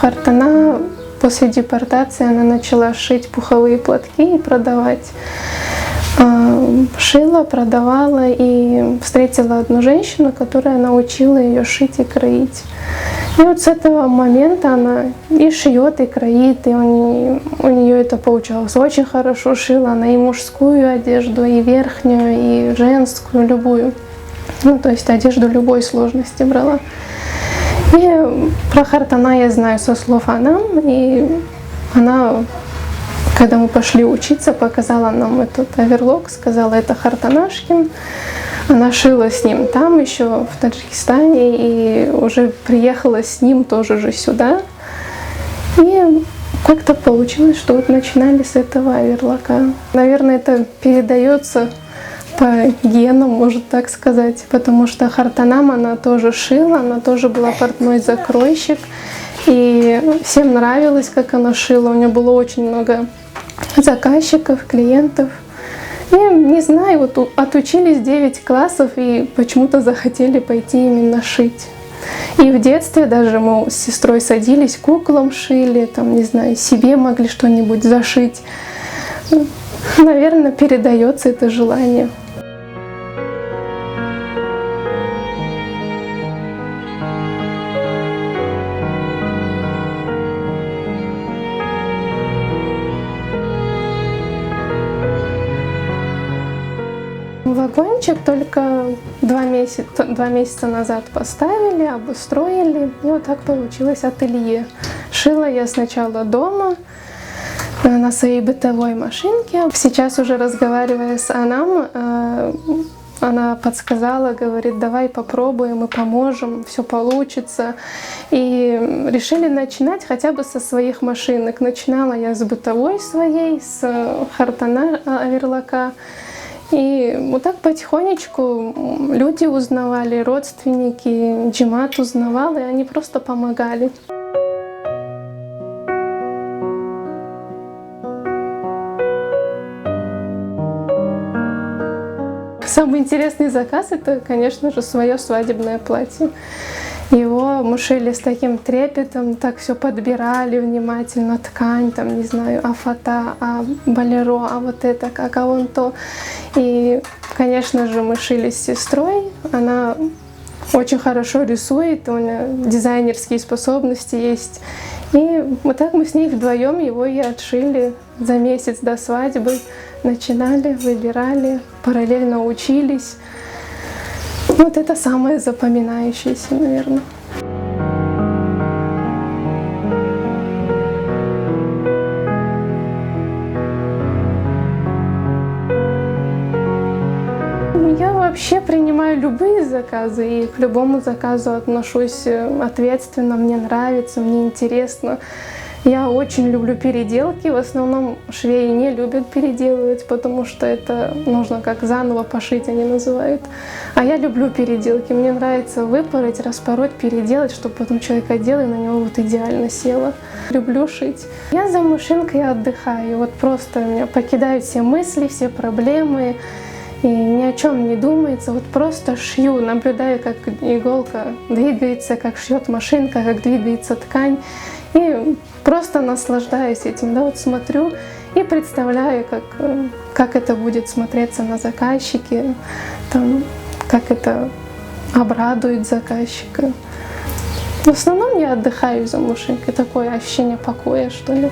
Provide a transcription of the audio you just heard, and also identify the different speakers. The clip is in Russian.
Speaker 1: Хартана после депортации она начала шить пуховые платки и продавать. Шила, продавала и встретила одну женщину, которая научила ее шить и кроить. И вот с этого момента она и шьет, и кроит, и у нее это получалось очень хорошо. Шила она и мужскую одежду, и верхнюю, и женскую, любую. Ну, то есть одежду любой сложности брала. И про Хартана я знаю со слов Анам, и она, когда мы пошли учиться, показала нам этот оверлок, сказала, это Хартанашкин. Она шила с ним там еще, в Таджикистане, и уже приехала с ним тоже же сюда. И как-то получилось, что вот начинали с этого оверлока. Наверное, это передается по генам, можно так сказать, потому что Хартанам она тоже шила, она тоже была портной закройщик, и всем нравилось, как она шила. У нее было очень много заказчиков, клиентов. И, не знаю, вот отучились 9 классов и почему-то захотели пойти именно шить. И в детстве даже мы с сестрой садились, куклам шили, там, не знаю, себе могли что-нибудь зашить. Наверное, передается это желание. Вагончик только 2 месяца назад поставили, обустроили, и вот так получилось ателье. Шила я сначала дома на своей бытовой машинке. Сейчас уже разговаривая с Анам, она подсказала, говорит, давай попробуем, мы поможем, все получится. И решили начинать хотя бы со своих машинок. Начинала я с бытовой своей, с Хартана оверлока. И вот так потихонечку люди узнавали, родственники, джемат узнавал, и они просто помогали. Самый интересный заказ — это, конечно же, свое свадебное платье. Его мы шили с таким трепетом, так все подбирали внимательно, ткань, там, не знаю, афата, а болеро, а вот это, как, а вон то. И, конечно же, мы шили с сестрой. Она очень хорошо рисует, у нее дизайнерские способности есть. И вот так мы с ней вдвоем его и отшили за месяц до свадьбы. Начинали, выбирали, параллельно учились. Вот это самое запоминающееся, наверное. Я вообще принимаю любые заказы и к любому заказу отношусь ответственно. Мне нравится, мне интересно. Я очень люблю переделки. В основном швеи не любят переделывать, потому что это нужно как заново пошить, они называют. А я люблю переделки. Мне нравится выпороть, распороть, переделать, чтобы потом человек одел и на него вот идеально село. Люблю шить. Я за машинкой отдыхаю. Вот просто меня покидают все мысли, все проблемы. И ни о чем не думается, вот просто шью, наблюдаю, как иголка двигается, как шьет машинка, как двигается ткань. И просто наслаждаюсь этим, да, вот смотрю и представляю, как это будет смотреться на заказчике, там, как это обрадует заказчика. В основном я отдыхаю за машинкой, такое ощущение покоя, что ли.